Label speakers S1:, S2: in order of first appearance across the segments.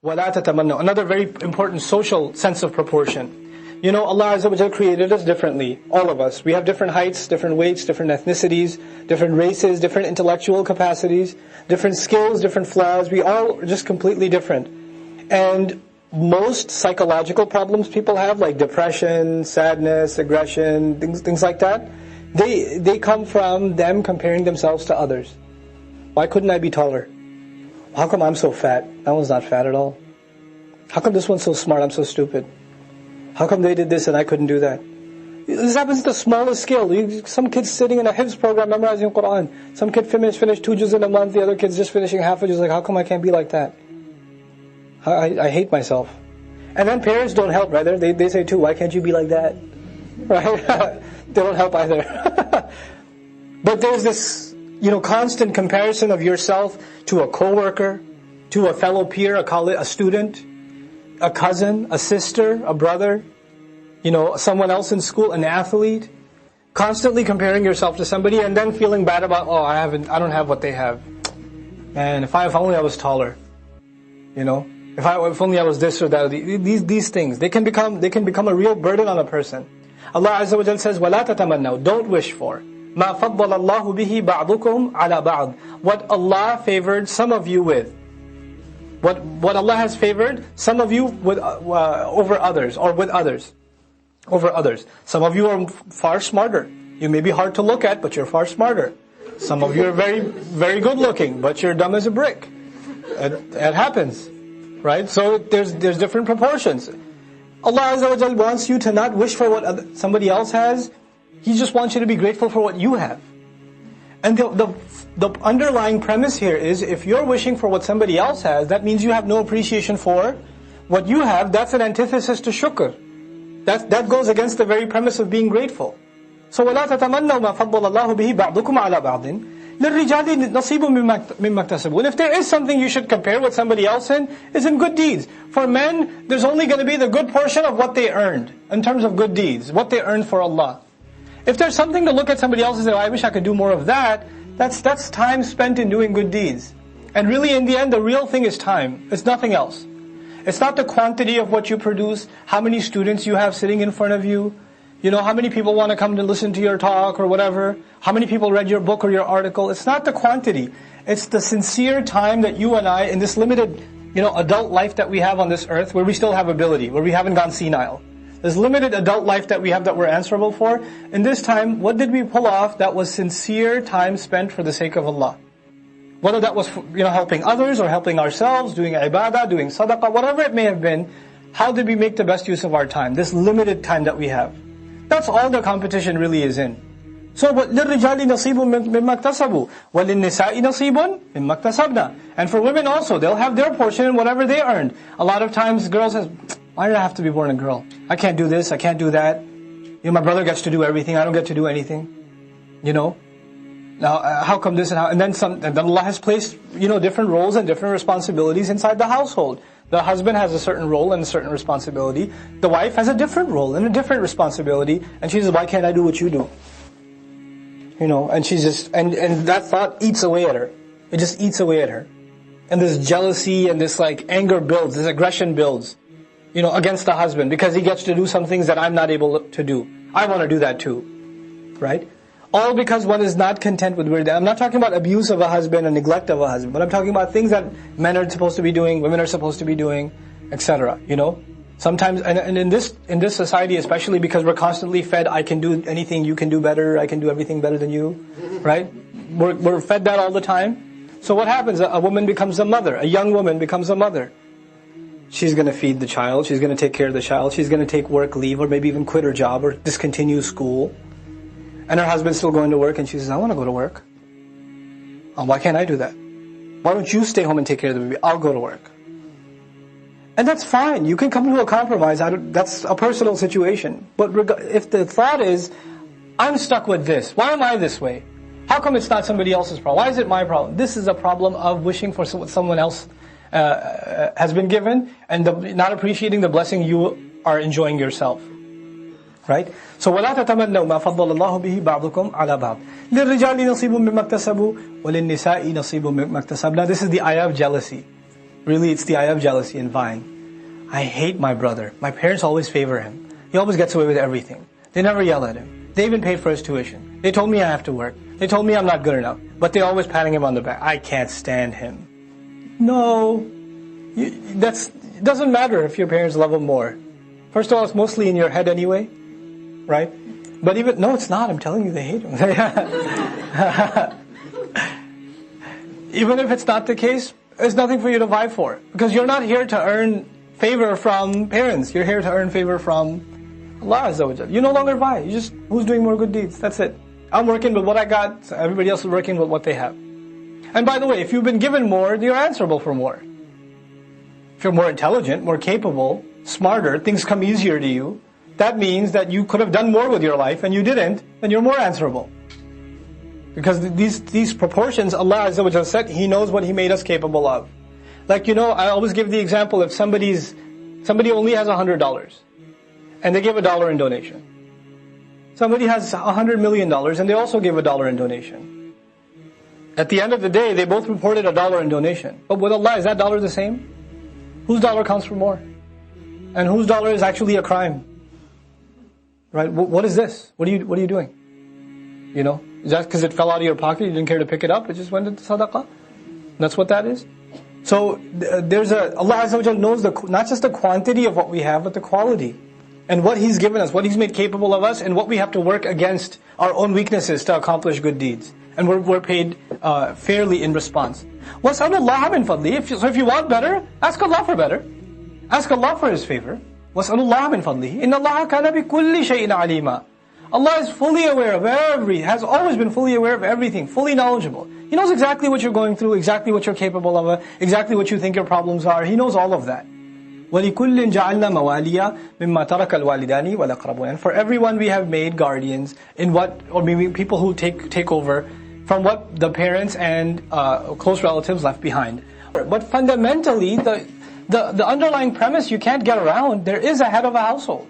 S1: وَلَا تَتَمَنَّوْا. Another very important social sense of proportion. You know, Allah Azza wa Jalla created us differently, all of us. We have different heights, different weights, different ethnicities, different races, different intellectual capacities, different skills, different flaws. We all are just completely different. And most psychological problems people have, like depression, sadness, aggression, things like that, they come from them comparing themselves to others. Why couldn't I be taller? How come I'm so fat? That one's not fat at all. How come this one's so smart? I'm so stupid. How come they did this and I couldn't do that? This happens at the smallest scale. Some kids sitting in a hifz program memorizing Quran. Some kid finished 2 juz in a month. The other kid's just finishing half a juz. Like, how come I can't be like that? I hate myself. And then parents don't help, right? They say too, why can't you be like that? Right? They don't help either. But there's this, constant comparison of yourself to a coworker, to a fellow peer, a student, a cousin, a sister, a brother, someone else in school, an athlete. Constantly comparing yourself to somebody and then feeling bad about, I don't have what they have. And if only I was taller. If only I was this or that. These things, they can become a real burden on a person. Allah Azza wa Jalla says, وَلَا تَتَمَنَّوْا. Don't wish for. مَا فَضَّلَ اللَّهُ بِهِ بَعْضُكُمْ عَلَى بَعْضٍ. What Allah favored some of you with. What Allah has favored some of you with over others, or with others. Over others. Some of you are far smarter. You may be hard to look at, but you're far smarter. Some of you are very, very good looking, but you're dumb as a brick. It happens. Right? So there's different proportions. Allah Azza wa Jal wants you to not wish for what somebody else has. He just wants you to be grateful for what you have. And the underlying premise here is, if you're wishing for what somebody else has, that means you have no appreciation for what you have. That's an antithesis to shukr. That goes against the very premise of being grateful. So وَلَا تَتَمَنَّوْا مَا فَضَّلَ اللَّهُ بِهِ بَعْضُكُمْ عَلَى بَعْضٍ لِلرِّجَالِ نَصِيبٌ مِمَّا اكْتَسَبُوا. And if there is something you should compare with somebody else in, it's in good deeds. For men, there's only going to be the good portion of what they earned, in terms of good deeds, what they earned for Allah. If there's something to look at somebody else and say, I wish I could do more of that, that's time spent in doing good deeds. And really in the end, the real thing is time. It's nothing else. It's not the quantity of what you produce, how many students you have sitting in front of you, how many people want to come to listen to your talk or whatever, how many people read your book or your article. It's not the quantity. It's the sincere time that you and I, in this limited, adult life that we have on this earth, where we still have ability, where we haven't gone senile. This limited adult life that we have that we're answerable for, in this time, what did we pull off that was sincere time spent for the sake of Allah? Whether that was helping others or helping ourselves, doing ibadah, doing sadaqah, whatever it may have been, how did we make the best use of our time, this limited time that we have? That's all the competition really is in. So, لِلرِّجَالِ نَصِيبٌ مِمَّا اكْتَسَبُوا وَلِلنِّسَاءِ نَصِيبٌ مِمَّا اكْتَسَبْنَا. And for women also, they'll have their portion in whatever they earned. A lot of times girls say, why did I have to be born a girl? I can't do this, I can't do that. My brother gets to do everything, I don't get to do anything. Now, how come this and how? And then Allah has placed, different roles and different responsibilities inside the household. The husband has a certain role and a certain responsibility. The wife has a different role and a different responsibility. And she says, why can't I do what you do? And she's just, and that thought eats away at her. It just eats away at her. And this jealousy and this anger builds, this aggression builds, against the husband, because he gets to do some things that I'm not able to do. I want to do that too. Right? All because one is not content with where they are. I'm not talking about abuse of a husband and neglect of a husband, but I'm talking about things that men are supposed to be doing, women are supposed to be doing, etc. Sometimes, and in this society especially, because we're constantly fed, I can do anything, you can do better, I can do everything better than you, right? We're fed that all the time. So what happens? A woman becomes a mother, a young woman becomes a mother. She's going to feed the child, she's going to take care of the child, she's going to take work leave, or maybe even quit her job, or discontinue school. And her husband's still going to work, and she says, I want to go to work. Why can't I do that? Why don't you stay home and take care of the baby? I'll go to work. And that's fine. You can come to a compromise. That's a personal situation. But if the thought is, I'm stuck with this. Why am I this way? How come it's not somebody else's problem? Why is it my problem? This is a problem of wishing for what someone else has been given, and not appreciating the blessing you are enjoying yourself. Right? So وَلَا تَتَمَنَّوْا مَا فَضَّلَ اللَّهُ بِهِ بَعْضُكُمْ عَلَى بَعْضٍ لِلرِّجَالِ نَصِيبٌ مِمَّا اكْتَسَبُوا وَلِلنِّسَاءِ نَصِيبٌ مِمَّا اكْتَسَبْنَا. This is the ayah of jealousy. Really, it's the eye of jealousy and vying. I hate my brother. My parents always favor him. He always gets away with everything. They never yell at him. They even pay for his tuition. They told me I have to work. They told me I'm not good enough. But they're always patting him on the back. I can't stand him. No. It doesn't matter if your parents love him more. First of all, it's mostly in your head anyway. Right? But even, no, it's not. I'm telling you, they hate him. Even if it's not the case, there's nothing for you to vie for. Because you're not here to earn favor from parents. You're here to earn favor from Allah Azza wa Jal. You no longer vie. You just, who's doing more good deeds? That's it. I'm working with what I got. So everybody else is working with what they have. And by the way, if you've been given more, you're answerable for more. If you're more intelligent, more capable, smarter, things come easier to you, that means that you could have done more with your life and you didn't, then you're more answerable. Because these proportions, Allah Azza wa Jalla said, He knows what He made us capable of. Like, I always give the example, if somebody only has $100, and they give $1 in donation. Somebody has $100 million, and they also give $1 in donation. At the end of the day, they both reported $1 in donation. But with Allah, is that dollar the same? Whose dollar counts for more? And whose dollar is actually a crime? Right? What is this? What are you doing? Is that because it fell out of your pocket, you didn't care to pick it up, it just went into sadaqah? That's what that is? So, Allah Azza wa Jalla knows not just the quantity of what we have, but the quality. And what He's given us, what He's made capable of us, and what we have to work against our own weaknesses to accomplish good deeds. And we're paid fairly in response. وَاسْأَلُ اللَّهَ مِنْ فَضْلِهِ. So if you want better, ask Allah for better. Ask Allah for His favor. وَاسْأَلُ اللَّهَ مِنْ فَضْلِهِ إِنَّ اللَّهَ كَانَ بِكُلِّ شَيْءٍ عَلِيمًا. Allah is fully aware of has always been fully aware of everything, fully knowledgeable. He knows exactly what you're going through, exactly what you're capable of, exactly what you think your problems are. He knows all of that. وَلِكُلٍّ جَعَلْنَا مَوَالِيَ مِمَّا تَرَكَ الْوَالِدَانِ وَالْأَقْرَبُونَ. And for everyone we have made guardians or maybe people who take over from what the parents and close relatives left behind. But fundamentally, the underlying premise you can't get around, there is a head of a household.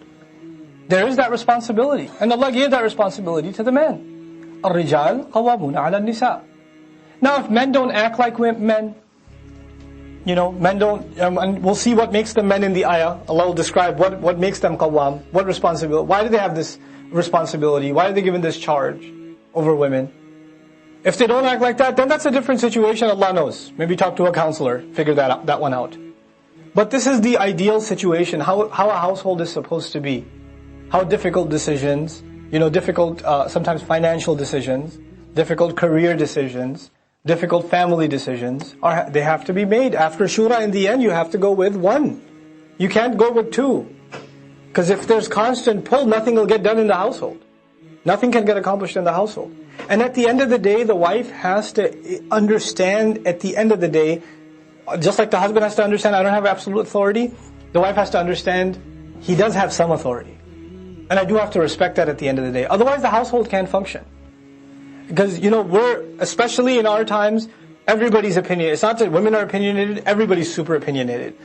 S1: There is that responsibility. And Allah gave that responsibility to the men. الرِّجَالِ قَوَّامُونَ عَلَى النِّسَاءِ. Now if men don't act like men, men don't, and we'll see what makes them men in the ayah. Allah will describe what makes them qawwam, what responsibility, why do they have this responsibility, why are they given this charge over women. If they don't act like that, then that's a different situation, Allah knows. Maybe talk to a counselor, figure that one out. But this is the ideal situation, how a household is supposed to be. How difficult decisions, difficult sometimes financial decisions, difficult career decisions, difficult family decisions, they have to be made. After shura, in the end, you have to go with one. You can't go with two. Because if there's constant pull, nothing will get done in the household. Nothing can get accomplished in the household. And at the end of the day, the wife has to understand, at the end of the day, just like the husband has to understand, I don't have absolute authority, the wife has to understand, he does have some authority. And I do have to respect that at the end of the day. Otherwise the household can't function. Because, especially in our times, everybody's opinion, it's not that women are opinionated, everybody's super opinionated.